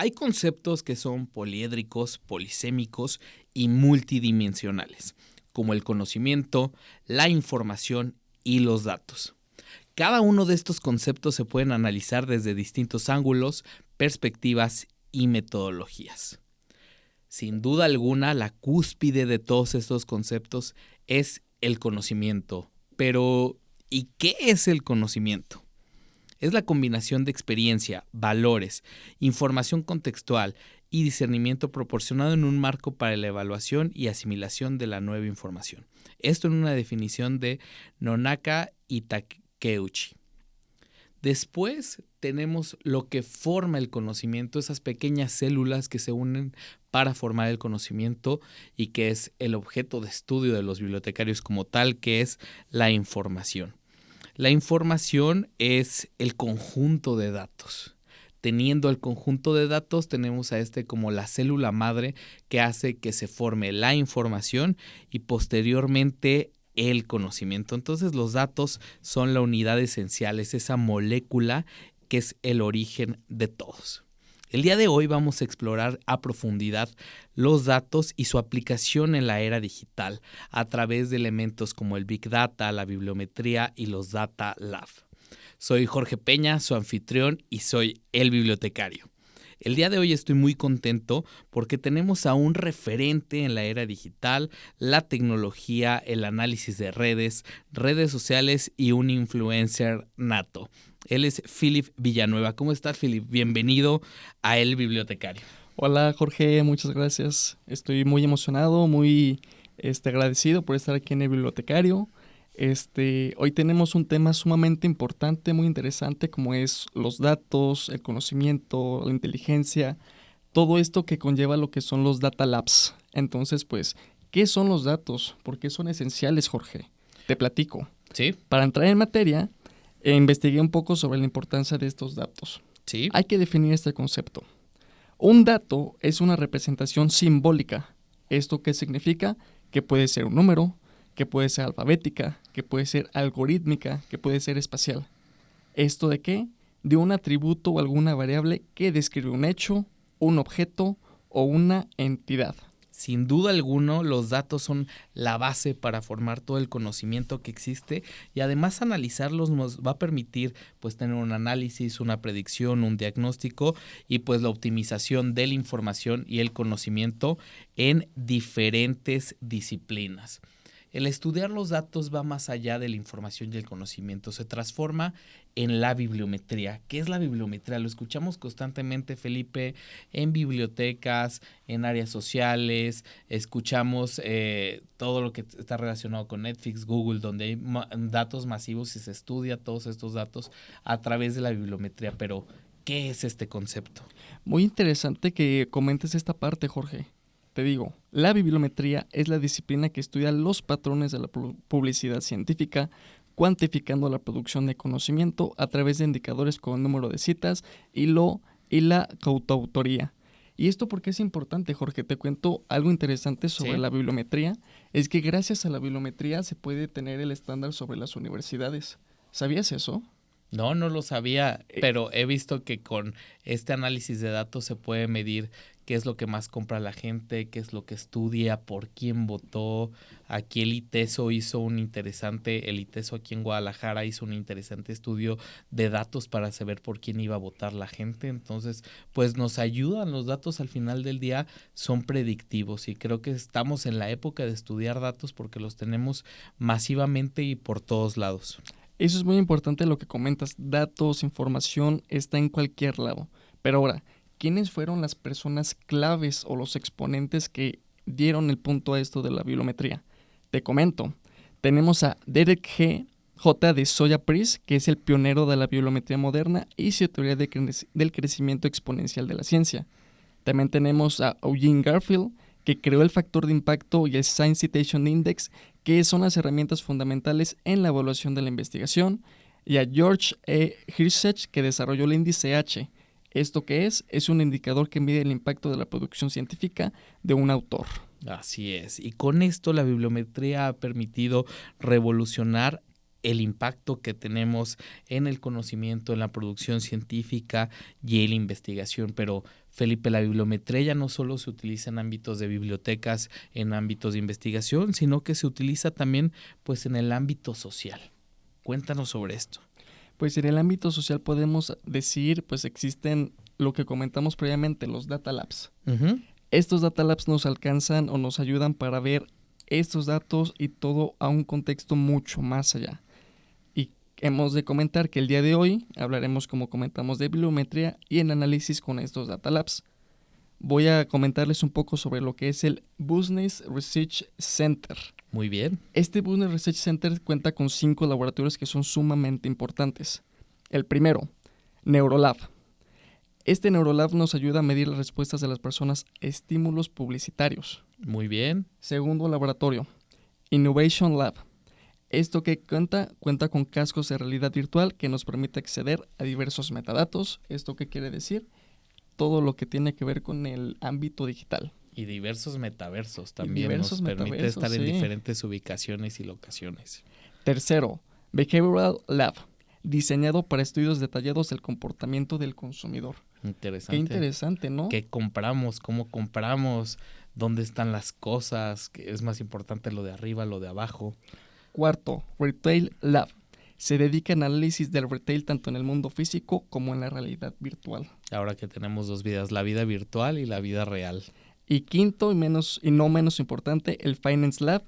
Hay conceptos que son poliédricos, polisémicos y multidimensionales, como el conocimiento, la información y los datos. Cada uno de estos conceptos se pueden analizar desde distintos ángulos, perspectivas y metodologías. Sin duda alguna, la cúspide de todos estos conceptos es el conocimiento. Pero, ¿y qué es el conocimiento? Es la combinación de experiencia, valores, información contextual y discernimiento proporcionado en un marco para la evaluación y asimilación de la nueva información. Esto en una definición de Nonaka y Takeuchi. Después tenemos lo que forma el conocimiento, esas pequeñas células que se unen para formar el conocimiento y que es el objeto de estudio de los bibliotecarios como tal, que es la información. La información es el conjunto de datos. Teniendo el conjunto de datos, tenemos a como la célula madre que hace que se forme la información y posteriormente el conocimiento. Entonces, los datos son la unidad esencial, es esa molécula que es el origen de todos. El día de hoy vamos a explorar a profundidad los datos y su aplicación en la era digital a través de elementos como el Big Data, la bibliometría y los Data Lab. Soy Jorge Peña, su anfitrión, y soy el bibliotecario. El día de hoy estoy muy contento porque tenemos a un referente en la era digital, la tecnología, el análisis de redes sociales y un influencer nato. Él es Philip Villanueva. ¿Cómo estás, Philip? Bienvenido a El Bibliotecario. Hola, Jorge, muchas gracias. Estoy muy emocionado, muy agradecido por estar aquí en El Bibliotecario. Hoy tenemos un tema sumamente importante, muy interesante, como es los datos, el conocimiento, la inteligencia, todo esto que conlleva lo que son los data labs. Entonces, pues, ¿qué son los datos? ¿Por qué son esenciales, Jorge? Te platico. Sí. Para entrar en materia, investigué un poco sobre la importancia de estos datos. Sí. Hay que definir este concepto. Un dato es una representación simbólica. ¿Esto qué significa? Que puede ser un número, que puede ser alfabética, que puede ser algorítmica, que puede ser espacial. ¿Esto de qué? De un atributo o alguna variable que describe un hecho, un objeto o una entidad. Sin duda alguna, los datos son la base para formar todo el conocimiento que existe y además analizarlos nos va a permitir pues tener un análisis, una predicción, un diagnóstico y pues la optimización de la información y el conocimiento en diferentes disciplinas. El estudiar los datos va más allá de la información y el conocimiento, se transforma en la bibliometría. ¿Qué es la bibliometría? Lo escuchamos constantemente, Felipe, en bibliotecas, en áreas sociales, escuchamos todo lo que está relacionado con Netflix, Google, donde hay datos masivos y se estudia todos estos datos a través de la bibliometría. Pero, ¿qué es este concepto? Muy interesante que comentes esta parte, Jorge. Te digo, la bibliometría es la disciplina que estudia los patrones de la publicidad científica, cuantificando la producción de conocimiento a través de indicadores como el número de citas y la coautoría. ¿Y esto por qué es importante, Jorge? Te cuento algo interesante sobre la bibliometría. Es que gracias a la bibliometría se puede tener el estándar sobre las universidades. ¿Sabías eso? No lo sabía, pero he visto que con este análisis de datos se puede medir qué es lo que más compra la gente, qué es lo que estudia, por quién votó. Aquí el ITESO el ITESO aquí en Guadalajara hizo un interesante estudio de datos para saber por quién iba a votar la gente. Entonces, pues nos ayudan los datos al final del día, son predictivos y creo que estamos en la época de estudiar datos porque los tenemos masivamente y por todos lados. Eso es muy importante lo que comentas, datos, información, está en cualquier lado. Pero ahora, ¿quiénes fueron las personas claves o los exponentes que dieron el punto a esto de la bibliometría? Te comento, tenemos a Derek J. de Soya Priest, que es el pionero de la bibliometría moderna y su teoría del crecimiento exponencial de la ciencia. También tenemos a Eugene Garfield, que creó el factor de impacto y el Science Citation Index, que son las herramientas fundamentales en la evaluación de la investigación, y a George E. Hirsech, que desarrolló el índice H. ¿Esto qué es? Es un indicador que mide el impacto de la producción científica de un autor. Así es, y con esto la bibliometría ha permitido revolucionar el impacto que tenemos en el conocimiento, en la producción científica y en la investigación. Pero Felipe, la bibliometría ya no solo se utiliza en ámbitos de bibliotecas, en ámbitos de investigación, sino que se utiliza también pues en el ámbito social. Cuéntanos sobre esto. Pues en el ámbito social podemos decir, pues existen lo que comentamos previamente, los data labs. Uh-huh. Estos data labs nos alcanzan o nos ayudan para ver estos datos y todo a un contexto mucho más allá. Y hemos de comentar que el día de hoy hablaremos, como comentamos, de bibliometría y en análisis con estos data labs. Voy a comentarles un poco sobre lo que es el Business Research Center. Muy bien. Este Business Research Center cuenta con 5 laboratorios que son sumamente importantes. El primero, Neurolab. Este Neurolab nos ayuda a medir las respuestas de las personas a estímulos publicitarios. Muy bien. Segundo laboratorio, Innovation Lab. Esto que cuenta con cascos de realidad virtual que nos permite acceder a diversos metadatos. ¿Esto qué quiere decir? Todo lo que tiene que ver con el ámbito digital. Y diversos metaversos también Diversos nos permite metaversos, estar en sí. diferentes ubicaciones y locaciones. Tercero, Behavioral Lab, diseñado para estudios detallados del comportamiento del consumidor. Interesante. Qué interesante, ¿no? ¿Qué compramos? ¿Cómo compramos? ¿Dónde están las cosas? ¿Qué es más importante, lo de arriba, lo de abajo? Cuarto, Retail Lab. Se dedica al análisis del retail tanto en el mundo físico como en la realidad virtual. Ahora que tenemos dos vidas, la vida virtual y la vida real. Y quinto y no menos importante, el Finance Lab,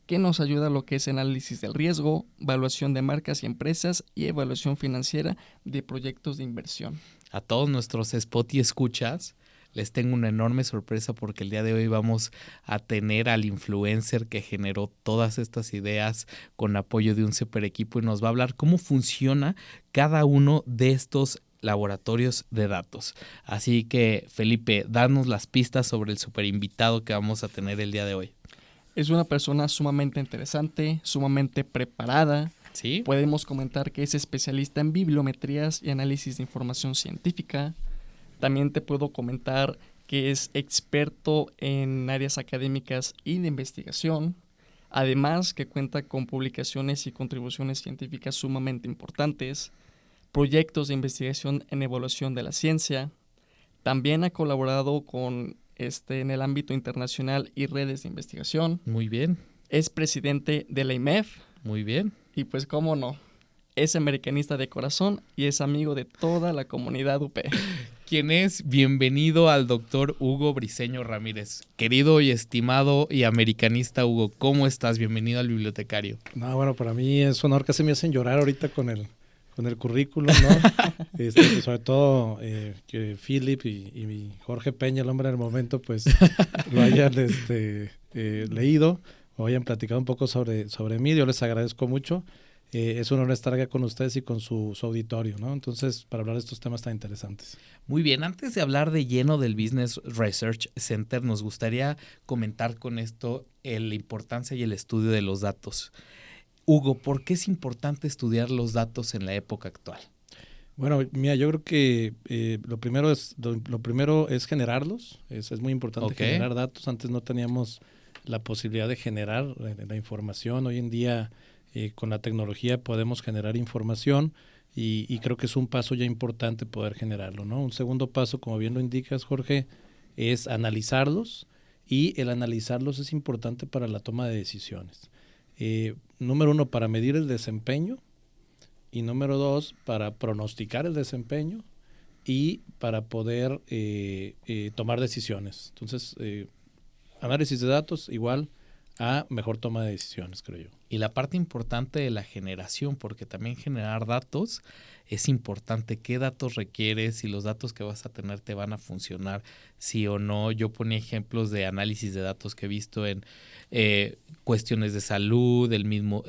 que nos ayuda a lo que es análisis del riesgo, evaluación de marcas y empresas y evaluación financiera de proyectos de inversión. A todos nuestros spot y escuchas, les tengo una enorme sorpresa porque el día de hoy vamos a tener al influencer que generó todas estas ideas con apoyo de un super equipo y nos va a hablar cómo funciona cada uno de estos laboratorios de datos. Así que, Felipe, danos las pistas sobre el super invitado que vamos a tener el día de hoy. Es una persona sumamente interesante, sumamente preparada. ¿Sí? Podemos comentar que es especialista en bibliometrías y análisis de información científica. También te puedo comentar que es experto en áreas académicas y de investigación. Además, que cuenta con publicaciones y contribuciones científicas sumamente importantes, proyectos de investigación en evaluación de la ciencia. También ha colaborado con en el ámbito internacional y redes de investigación. Muy bien. Es presidente de la IMEF. Muy bien. Y pues, cómo no, es americanista de corazón y es amigo de toda la comunidad UP. ¿Quién es? Bienvenido al doctor Hugo Briceño Ramírez. Querido y estimado y americanista Hugo, ¿cómo estás? Bienvenido al bibliotecario. No, bueno, para mí es un honor, casi me hacen llorar ahorita con el currículum, ¿no? Sobre todo que Philip y Jorge Peña, el hombre del momento, pues lo hayan leído o hayan platicado un poco sobre mí. Yo les agradezco mucho. Es un honor estar acá con ustedes y con su auditorio, ¿no? Entonces, para hablar de estos temas tan interesantes. Muy bien, antes de hablar de lleno del Business Research Center, nos gustaría comentar con esto la importancia y el estudio de los datos. Hugo, ¿por qué es importante estudiar los datos en la época actual? Bueno, mira, yo creo que lo primero es generarlos. Es muy importante generar datos. Antes no teníamos la posibilidad de generar la información. Hoy en día, con la tecnología podemos generar información y creo que es un paso ya importante poder generarlo, ¿no? Un segundo paso, como bien lo indicas, Jorge, es analizarlos, y el analizarlos es importante para la toma de decisiones. Número 1, para medir el desempeño, y número 2, para pronosticar el desempeño y para poder tomar decisiones. Entonces, análisis de datos igual a mejor toma de decisiones, creo yo. Y la parte importante de la generación, porque también generar datos es importante. ¿Qué datos requieres? Si los datos que vas a tener te van a funcionar, sí o no. Yo ponía ejemplos de análisis de datos que he visto en cuestiones de salud, el mismo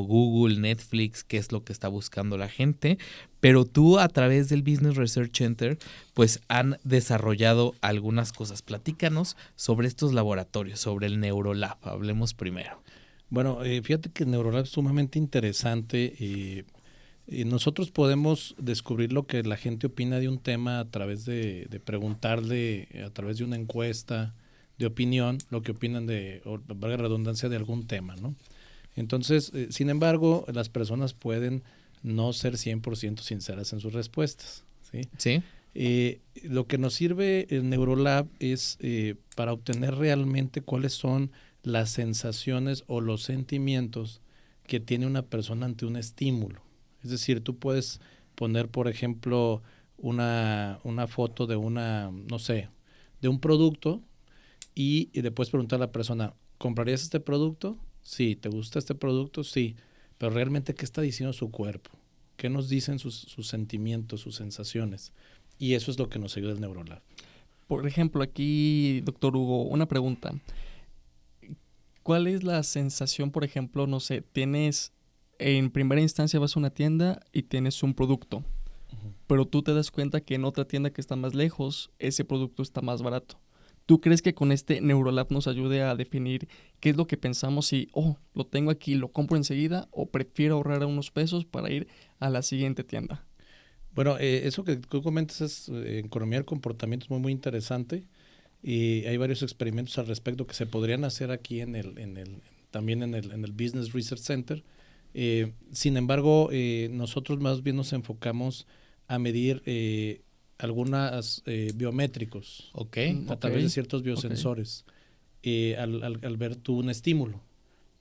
Google, Netflix, qué es lo que está buscando la gente. Pero tú, a través del Business Research Center, pues han desarrollado algunas cosas. Platícanos sobre estos laboratorios, sobre el Neurolab. Hablemos primero. Bueno, fíjate que el Neurolab es sumamente interesante. Nosotros podemos descubrir lo que la gente opina de un tema a través de preguntarle, a través de una encuesta de opinión, lo que opinan o valga la redundancia, de algún tema, ¿no? Entonces, sin embargo, las personas pueden no ser 100% sinceras en sus respuestas, ¿sí? Sí. Lo que nos sirve el NeuroLab es para obtener realmente cuáles son las sensaciones o los sentimientos que tiene una persona ante un estímulo. Es decir, tú puedes poner, por ejemplo, una foto de no sé, de un producto y le puedes preguntar a la persona, ¿comprarías este producto? Sí. ¿Te gusta este producto? Sí. Pero realmente, ¿qué está diciendo su cuerpo? ¿Qué nos dicen sus sentimientos, sus sensaciones? Y eso es lo que nos ayuda el NeuroLab. Por ejemplo, aquí, doctor Hugo, una pregunta. ¿Cuál es la sensación, por ejemplo, no sé, en primera instancia vas a una tienda y tienes un producto, pero tú te das cuenta que en otra tienda que está más lejos, ese producto está más barato? ¿Tú crees que con este NeuroLab nos ayude a definir qué es lo que pensamos si, lo tengo aquí, lo compro enseguida, o prefiero ahorrar unos pesos para ir a la siguiente tienda? Bueno, eso que tú comentas es economía del comportamiento, es muy, muy interesante. Y hay varios experimentos al respecto que se podrían hacer aquí también en el Business Research Center. Sin embargo, nosotros más bien nos enfocamos a medir algunas biométricos a través de ciertos biosensores al ver tú un estímulo,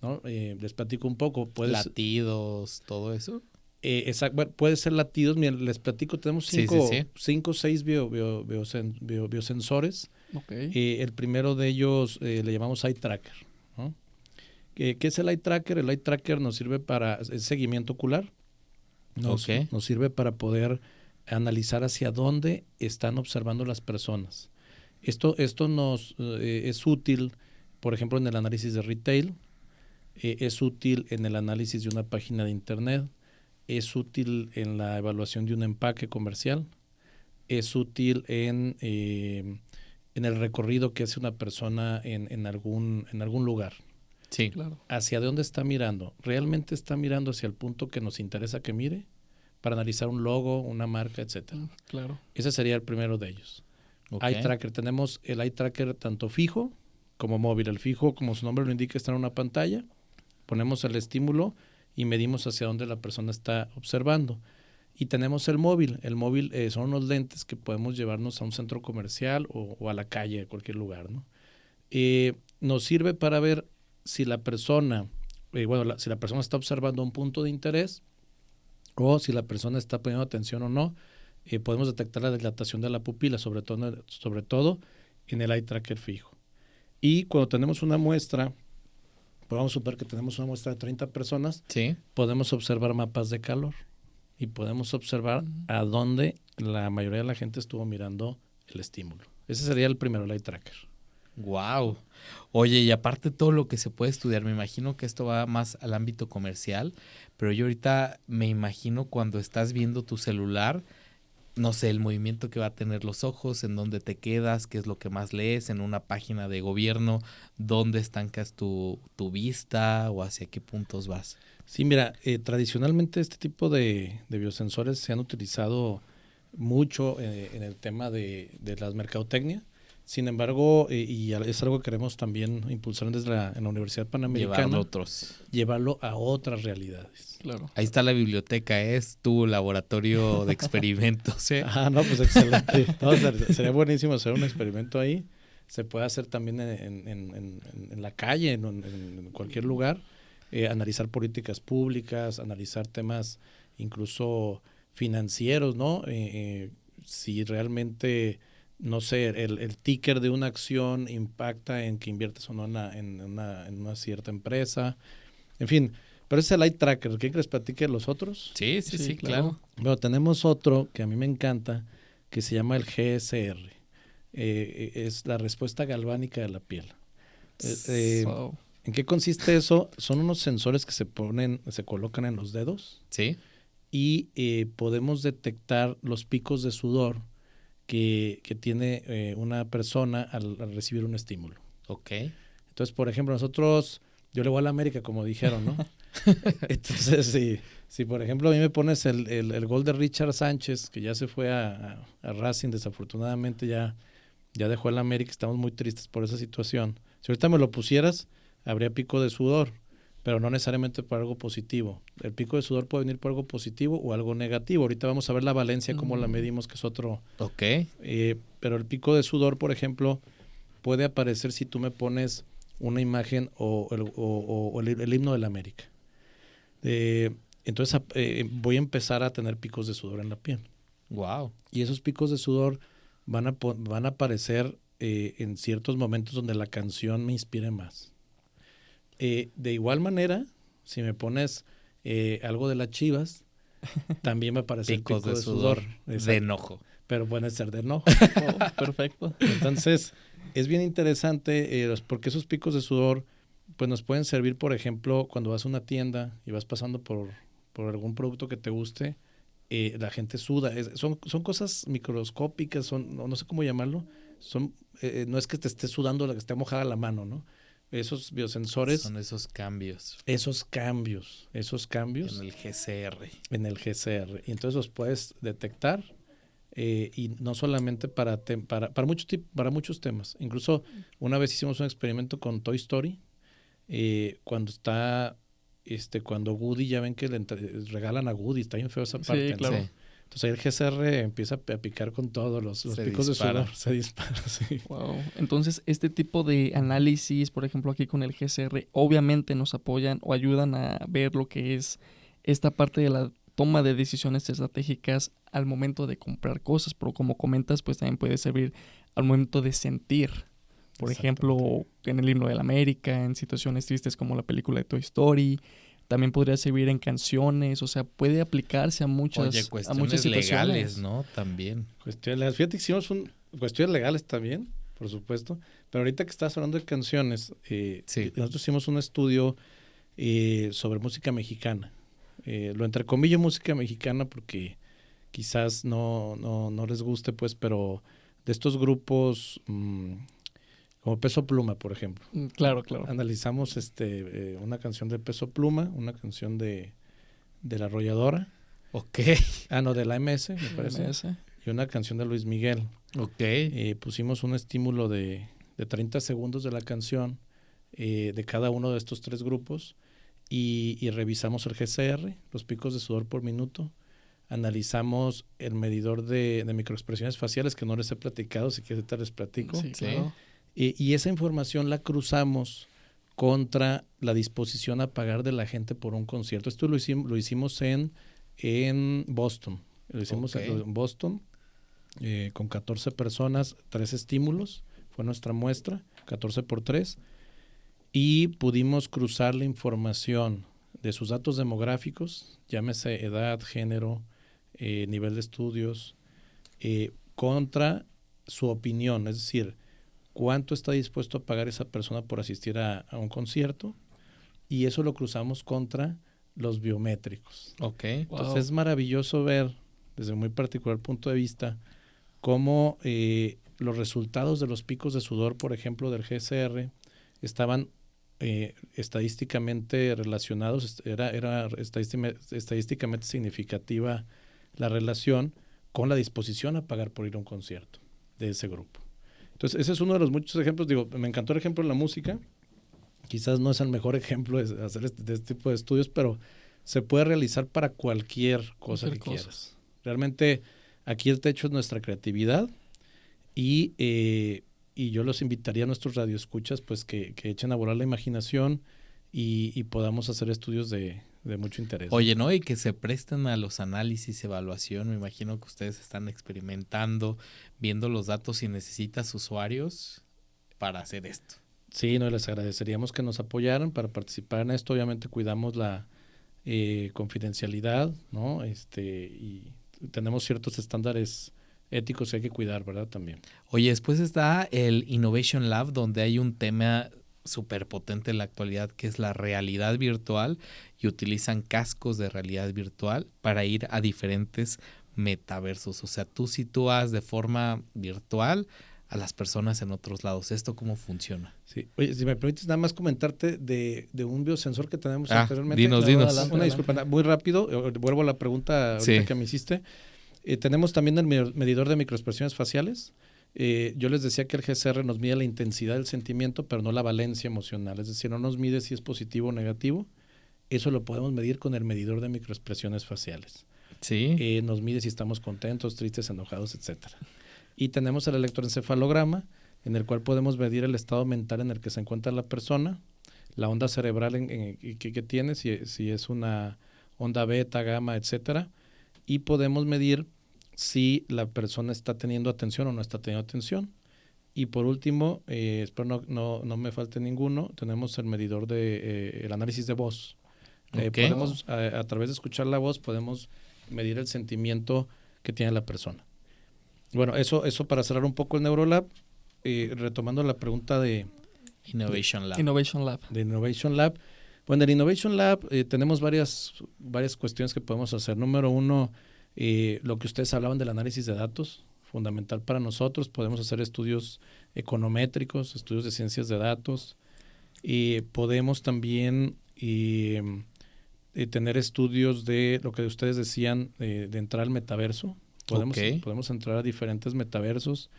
¿no? Les platico un poco. Latidos, todo eso. Exacto, bueno, puede ser latidos. Miren, les platico, tenemos cinco o seis biosensores. El primero de ellos le llamamos Eye Tracker, ¿no? ¿Qué es el Eye Tracker? El Eye Tracker nos sirve para el seguimiento ocular. Nos sirve para poder analizar hacia dónde están observando las personas. Esto nos es útil, por ejemplo, en el análisis de retail, es útil en el análisis de una página de internet, es útil en la evaluación de un empaque comercial, es útil en el recorrido que hace una persona en algún lugar. Sí, claro. ¿Hacia dónde está mirando? ¿Realmente está mirando hacia el punto que nos interesa que mire? Para analizar un logo, una marca, etcétera. Claro. Ese sería el primero de ellos. Eye Tracker. Tenemos el Eye Tracker tanto fijo como móvil. El fijo, como su nombre lo indica, está en una pantalla. Ponemos el estímulo y medimos hacia dónde la persona está observando. Y tenemos el móvil. El móvil son unos lentes que podemos llevarnos a un centro comercial o a la calle, a cualquier lugar, ¿no? Nos sirve para ver si la persona, si la persona está observando un punto de interés o si la persona está poniendo atención o no. Podemos detectar la dilatación de la pupila, sobre todo en el Eye Tracker fijo. Y cuando tenemos una muestra, vamos a suponer que tenemos una muestra de 30 personas, podemos observar mapas de calor y podemos observar a dónde la mayoría de la gente estuvo mirando el estímulo. Ese sería el primero, el Eye Tracker. Wow. Oye, y aparte todo lo que se puede estudiar, me imagino que esto va más al ámbito comercial, pero yo ahorita me imagino cuando estás viendo tu celular, no sé, el movimiento que va a tener los ojos, en dónde te quedas, qué es lo que más lees, en una página de gobierno, dónde estancas tu vista o hacia qué puntos vas. Sí, mira, tradicionalmente este tipo de biosensores se han utilizado mucho en el tema de la mercadotecnia. Sin embargo, y es algo que queremos también impulsar desde en la Universidad Panamericana, llevarlo a otras realidades. Claro. Ahí está la biblioteca, es tu laboratorio de experimentos. No, pues excelente. No, sería buenísimo hacer un experimento ahí. Se puede hacer también en la calle, en cualquier lugar. Analizar políticas públicas, analizar temas incluso financieros, ¿no? Si realmente, no sé, el ticker de una acción impacta en que inviertes o no en una cierta empresa. En fin, pero ese es el Eye Tracker. ¿Quieren que les platique los otros? Sí, claro. Bueno, tenemos otro que a mí me encanta, que se llama el GSR. Es la respuesta galvánica de la piel. Wow. ¿En qué consiste eso? Son unos sensores que se colocan en los dedos. Sí. Y podemos detectar los picos de sudor que tiene una persona al recibir un estímulo. Ok. Entonces, por ejemplo, yo le voy a la América, como dijeron, ¿no? Entonces, si por ejemplo a mí me pones el gol de Richard Sánchez, que ya se fue a Racing, desafortunadamente ya dejó el América, estamos muy tristes por esa situación. Si ahorita me lo pusieras, habría pico de sudor. pero no necesariamente por algo positivo. El pico de sudor puede venir por algo positivo o algo negativo. Ahorita vamos a ver la valencia, cómo la medimos, que es otro. Ok. Pero el pico de sudor, por ejemplo, puede aparecer si tú me pones una imagen o el himno de la América. Entonces voy a empezar a tener picos de sudor en la piel. Wow. Y esos picos de sudor van a aparecer en ciertos momentos donde la canción me inspire más. De igual manera, si me pones algo de las Chivas, también me aparece picos el pico de sudor. De enojo. Pero pueden ser de enojo. Perfecto. Entonces, es bien interesante porque esos picos de sudor pues nos pueden servir, por ejemplo, cuando vas a una tienda y vas pasando por algún producto que te guste, la gente suda. Son cosas microscópicas, no sé cómo llamarlo. No es que te esté sudando, que esté mojada la mano, ¿no? Esos biosensores. Son esos cambios. Esos cambios. En el GCR. Y entonces los puedes detectar. Y no solamente para muchos temas. Incluso una vez hicimos un experimento con Toy Story, cuando Woody, ya ven que le regalan a Woody, está bien feo esa parte. Sí, claro. ¿No? Entonces ahí el GCR empieza a picar con todos los picos de sudor. Se dispara, sí. Wow. Entonces, este tipo de análisis, por ejemplo, aquí con el GCR, obviamente nos apoyan o ayudan a ver lo que es esta parte de la toma de decisiones estratégicas al momento de comprar cosas, pero como comentas, pues también puede servir al momento de sentir. Por ejemplo, en el himno de la América, en situaciones tristes como la película de Toy Story. También podría servir en canciones, o sea, puede aplicarse a muchas situaciones legales, ¿no? También. Cuestiones legales. Fíjate que hicimos cuestiones legales también, por supuesto. Pero ahorita que estás hablando de canciones, nosotros hicimos un estudio sobre música mexicana. Lo entrecomillo música mexicana porque quizás no les guste, pues, pero de estos grupos como Peso Pluma, por ejemplo. Claro. Analizamos una canción de Peso Pluma, una canción de La Arrolladora. Ok. De la MS, me parece. Y una canción de Luis Miguel. Ok. Pusimos un estímulo de 30 segundos de la canción de cada uno de estos tres grupos y revisamos el GCR, los picos de sudor por minuto. Analizamos el medidor de microexpresiones faciales, que no les he platicado, si quieres te les platico. Sí, claro. Y esa información la cruzamos contra la disposición a pagar de la gente por un concierto. Esto lo hicimos en Boston. Lo hicimos en Boston con 14 personas, 3 estímulos. Fue nuestra muestra, 14 por 3. Y pudimos cruzar la información de sus datos demográficos, llámese edad, género, nivel de estudios, contra su opinión, es decir, cuánto está dispuesto a pagar esa persona por asistir a un concierto, y eso lo cruzamos contra los biométricos. Ok. Entonces es maravilloso ver, desde un muy particular punto de vista, cómo los resultados de los picos de sudor, por ejemplo, del GCR, estaban estadísticamente relacionados, era estadísticamente significativa la relación con la disposición a pagar por ir a un concierto de ese grupo. Entonces, ese es uno de los muchos ejemplos. Digo, me encantó el ejemplo de la música. Quizás no es el mejor ejemplo de hacer este tipo de estudios, pero se puede realizar para cualquier cosa que quieras. Realmente, aquí el techo es nuestra creatividad y yo los invitaría a nuestros radioescuchas pues que echen a volar la imaginación y podamos hacer estudios de mucho interés. Oye, ¿no? Y que se presten a los análisis, evaluación. Me imagino que ustedes están experimentando, viendo los datos y necesitas usuarios para hacer esto. Sí, les agradeceríamos que nos apoyaran para participar en esto. Obviamente cuidamos la confidencialidad, ¿no? Y tenemos ciertos estándares éticos que hay que cuidar, ¿verdad? También. Oye, después está el Innovation Lab, donde hay un tema súper potente en la actualidad, que es la realidad virtual, y utilizan cascos de realidad virtual para ir a diferentes metaversos. O sea, tú sitúas de forma virtual a las personas en otros lados. ¿Esto cómo funciona? Sí. Oye, si me permites nada más comentarte de un biosensor que tenemos anteriormente. Dinos. Una disculpa, muy rápido, vuelvo a la pregunta ahorita que me hiciste. Tenemos también el medidor de microexpresiones faciales. Yo les decía que el GCR nos mide la intensidad del sentimiento, pero no la valencia emocional. Es decir, no nos mide si es positivo o negativo. eso lo podemos medir con el medidor de microexpresiones faciales. Sí. Nos mide si estamos contentos, tristes, enojados, etcétera. Y tenemos el electroencefalograma, en el cual podemos medir el estado mental en el que se encuentra la persona, la onda cerebral que tiene, si es una onda beta, gamma, etcétera, y podemos medir si la persona está teniendo atención o no está teniendo atención. Y por último, espero no me falte ninguno, tenemos el medidor de el análisis de voz. Podemos, a través de escuchar la voz, podemos medir el sentimiento que tiene la persona. Bueno, eso para cerrar un poco el Neurolab, retomando la pregunta de Innovation Lab. De Innovation Lab. Bueno, en el Innovation Lab tenemos varias cuestiones que podemos hacer. Número uno, lo que ustedes hablaban del análisis de datos, fundamental para nosotros. Podemos hacer estudios econométricos, estudios de ciencias de datos. Podemos también tener estudios de lo que ustedes decían, de entrar al metaverso. Podemos entrar a diferentes metaversos.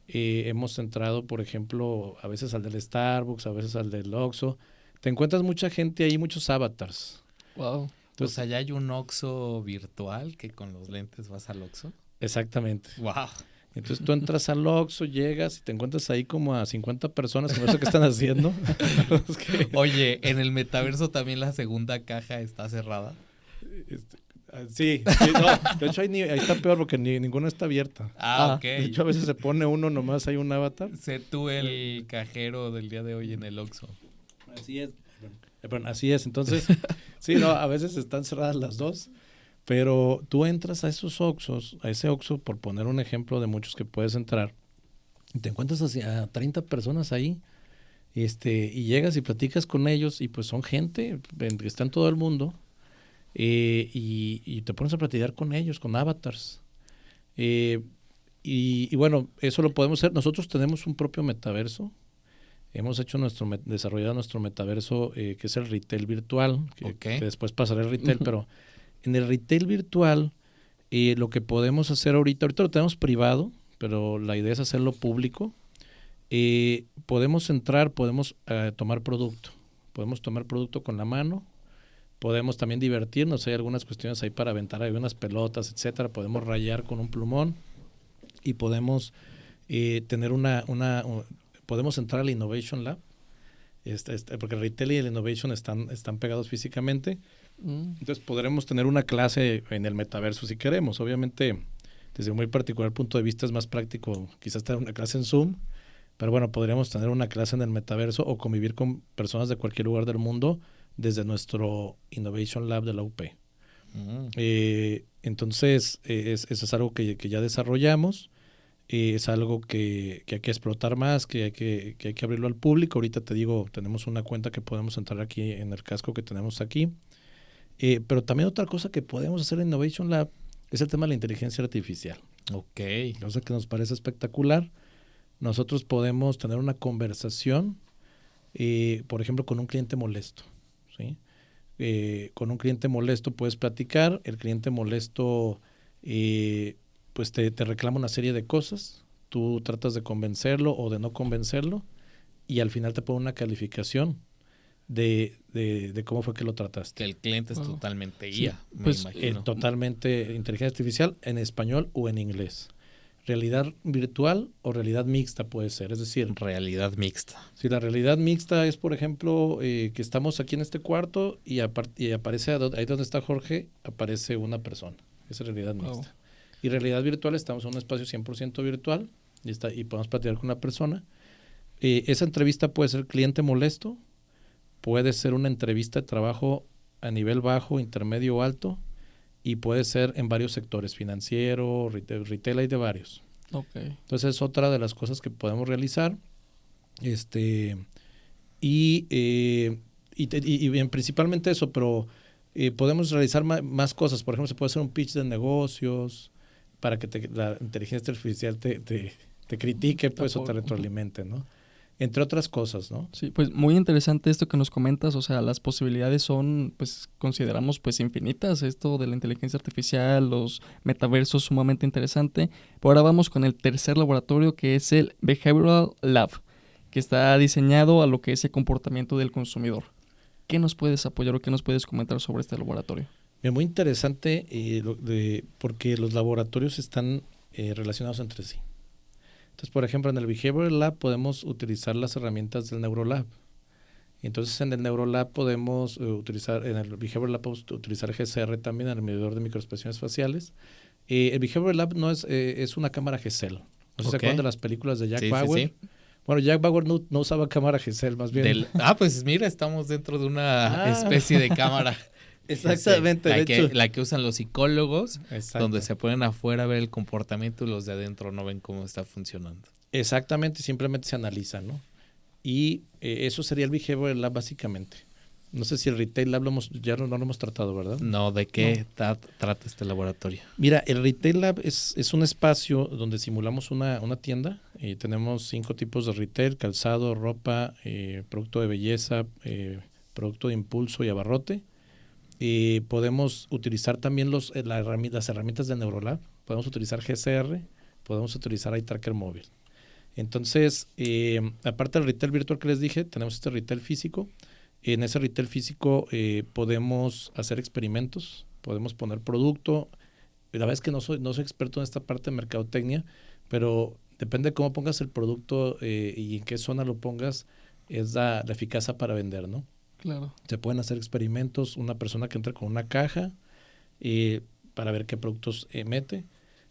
Hemos entrado, por ejemplo, a veces al del Starbucks, a veces al del Oxxo. Te encuentras mucha gente ahí, muchos avatars. Wow. Entonces, pues allá hay un Oxxo virtual que con los lentes vas al Oxxo. Exactamente. Wow. Entonces tú entras al Oxxo, llegas y te encuentras ahí como a 50 personas que no sé qué están haciendo. Oye, ¿en el metaverso también la segunda caja está cerrada? Sí, no, de hecho ahí está peor porque ninguna está abierta. Ok. De hecho a veces se pone uno nomás, hay un avatar. Sé tú el cajero del día de hoy en el Oxxo. Así es. Bueno, así es, entonces, sí, no, a veces están cerradas las dos, pero tú entras a esos Oxxos, a ese Oxxo, por poner un ejemplo de muchos que puedes entrar, y te encuentras a 30 personas ahí, y llegas y platicas con ellos, y pues son gente que está en todo el mundo, y te pones a platicar con ellos, con avatars. Y bueno, eso lo podemos hacer. Nosotros tenemos un propio metaverso. Hemos hecho desarrollado nuestro metaverso, que es el retail virtual, que después pasará el retail, pero en el retail virtual, lo que podemos hacer ahorita lo tenemos privado, pero la idea es hacerlo público. Podemos entrar, podemos tomar producto. Podemos tomar producto con la mano. Podemos también divertirnos. Hay algunas cuestiones ahí para aventar, hay unas pelotas, etcétera. Podemos rayar con un plumón y podemos tener podemos entrar al Innovation Lab, porque el retail y el Innovation están pegados físicamente. Entonces podremos tener una clase en el metaverso si queremos. Obviamente, desde un muy particular punto de vista es más práctico quizás tener una clase en Zoom, pero bueno, podríamos tener una clase en el metaverso o convivir con personas de cualquier lugar del mundo desde nuestro Innovation Lab de la UP. Entonces, eso es algo que ya desarrollamos. Es algo que hay que explotar más, que hay que abrirlo al público. Ahorita te digo, tenemos una cuenta que podemos entrar aquí en el casco que tenemos aquí. Pero también otra cosa que podemos hacer en Innovation Lab es el tema de la inteligencia artificial. Ok. Cosa que nos parece espectacular. Nosotros podemos tener una conversación, por ejemplo, con un cliente molesto, ¿sí? Con un cliente molesto puedes platicar. El cliente molesto pues te reclama una serie de cosas, tú tratas de convencerlo o de no convencerlo y al final te pone una calificación de cómo fue que lo trataste. Que el cliente es totalmente IA, sí, pues, me imagino. Totalmente inteligencia artificial en español o en inglés. Realidad virtual o realidad mixta puede ser, es decir... Realidad mixta. Si la realidad mixta es, por ejemplo, que estamos aquí en este cuarto y aparece ahí donde está Jorge, aparece una persona. Esa es realidad mixta. Y realidad virtual, estamos en un espacio 100% virtual y podemos platicar con una persona. Esa entrevista puede ser cliente molesto, puede ser una entrevista de trabajo a nivel bajo, intermedio o alto, y puede ser en varios sectores, financiero, retail hay de varios. Okay. Entonces es otra de las cosas que podemos realizar. Y bien, principalmente eso, pero podemos realizar más cosas. Por ejemplo, se puede hacer un pitch de negocios, para que la inteligencia artificial te critique, pues, o te retroalimente, ¿no? Entre otras cosas, ¿no? Sí, pues muy interesante esto que nos comentas, o sea, las posibilidades son, pues, consideramos, pues, infinitas, esto de la inteligencia artificial, los metaversos, sumamente interesante. Pero ahora vamos con el tercer laboratorio, que es el Behavioral Lab, que está diseñado a lo que es el comportamiento del consumidor. ¿Qué nos puedes apoyar o qué nos puedes comentar sobre este laboratorio? Es muy interesante porque los laboratorios están relacionados entre sí. Entonces, por ejemplo, en el Behavioral Lab podemos utilizar las herramientas del NeuroLab. Entonces, en el NeuroLab podemos utilizar, en el Behavioral Lab podemos utilizar GCR también, el medidor de microexpresiones faciales. El Behavioral Lab no es una cámara Gesell. No sé si se acuerdan de las películas de Jack Bauer. Sí. Bueno, Jack Bauer no usaba cámara Gesell, más bien. Pues mira, estamos dentro de una especie de cámara. Exactamente. La que usan los psicólogos, donde se ponen afuera a ver el comportamiento y los de adentro no ven cómo está funcionando. Exactamente, simplemente se analiza, ¿no? Y eso sería el Behavioral Lab básicamente. No sé si el Retail Lab ya no lo hemos tratado, ¿verdad? No, ¿de qué trata este laboratorio? Mira, el Retail Lab es un espacio donde simulamos una tienda. Tenemos 5 tipos de retail: calzado, ropa, producto de belleza, producto de impulso y abarrote. Podemos utilizar también las herramientas de NeuroLab. Podemos utilizar GCR, podemos utilizar Eye Tracker móvil. Entonces, aparte del retail virtual que les dije, tenemos este retail físico. En ese retail físico podemos hacer experimentos, podemos poner producto. La verdad es que no soy experto en esta parte de mercadotecnia, pero depende de cómo pongas el producto y en qué zona lo pongas, es la eficacia para vender, ¿no? Claro. Se pueden hacer experimentos, una persona que entra con una caja para ver qué productos mete.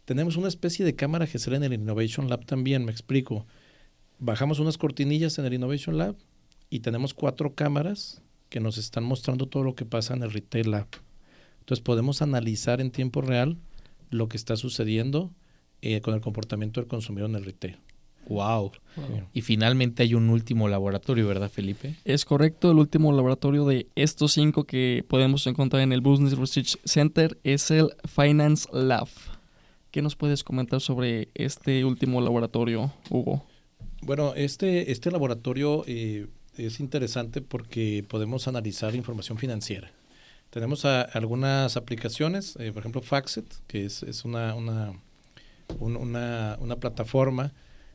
Tenemos una especie de cámara GCR en el Innovation Lab también, me explico. Bajamos unas cortinillas en el Innovation Lab y tenemos 4 cámaras que nos están mostrando todo lo que pasa en el Retail Lab. Entonces podemos analizar en tiempo real lo que está sucediendo con el comportamiento del consumidor en el retail. Wow. Y finalmente hay un último laboratorio, ¿verdad, Felipe? Es correcto, el último laboratorio de estos 5 que podemos encontrar en el Business Research Center es el Finance Lab. ¿Qué nos puedes comentar sobre este último laboratorio, Hugo? Bueno, este laboratorio es interesante porque podemos analizar información financiera. Tenemos algunas aplicaciones, por ejemplo Factset, que es una plataforma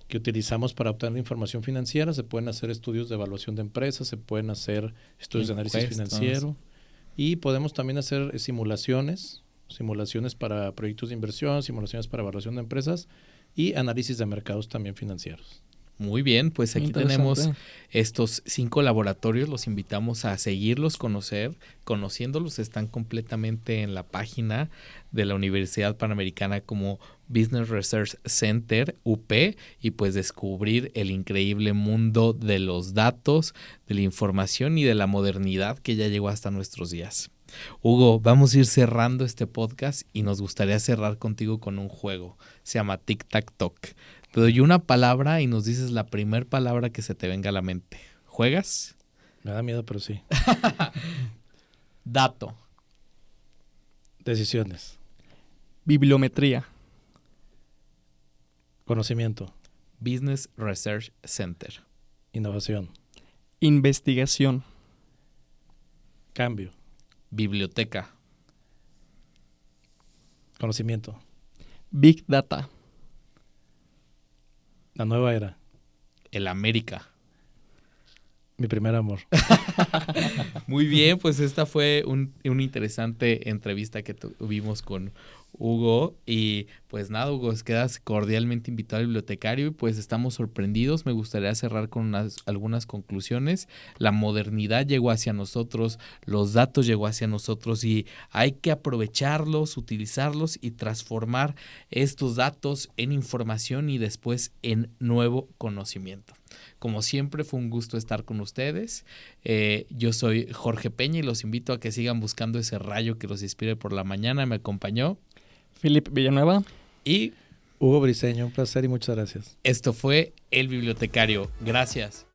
que utilizamos para obtener información financiera. Se pueden hacer estudios de evaluación de empresas, se pueden hacer estudios de análisis financiero y podemos también hacer simulaciones para proyectos de inversión, simulaciones para evaluación de empresas y análisis de mercados también financieros. Muy bien, pues aquí tenemos estos 5 laboratorios, los invitamos a seguirlos, conociéndolos, están completamente en la página de la Universidad Panamericana como Business Research Center, UP, y pues descubrir el increíble mundo de los datos, de la información y de la modernidad que ya llegó hasta nuestros días. Hugo, vamos a ir cerrando este podcast y nos gustaría cerrar contigo con un juego, se llama Tic Tac Toc. Te doy una palabra y nos dices la primera palabra que se te venga a la mente. ¿Juegas? Me da miedo, pero sí. Dato. Decisiones. Bibliometría. Conocimiento. Business Research Center. Innovación. Investigación. Cambio. Biblioteca. Conocimiento. Big Data. La nueva era. El América. Mi primer amor. Muy bien, pues esta fue una interesante entrevista que tuvimos con Hugo. Y pues nada, Hugo, quedas cordialmente invitado al bibliotecario y pues estamos sorprendidos. Me gustaría cerrar con algunas conclusiones. La modernidad llegó hacia nosotros, los datos llegó hacia nosotros y hay que aprovecharlos, utilizarlos y transformar estos datos en información y después en nuevo conocimiento. Como siempre, fue un gusto estar con ustedes. Yo soy Jorge Peña y los invito a que sigan buscando ese rayo que los inspire por la mañana. Me acompañó Felipe Villanueva y Hugo Briceño. Un placer y muchas gracias. Esto fue El Bibliotecario. Gracias.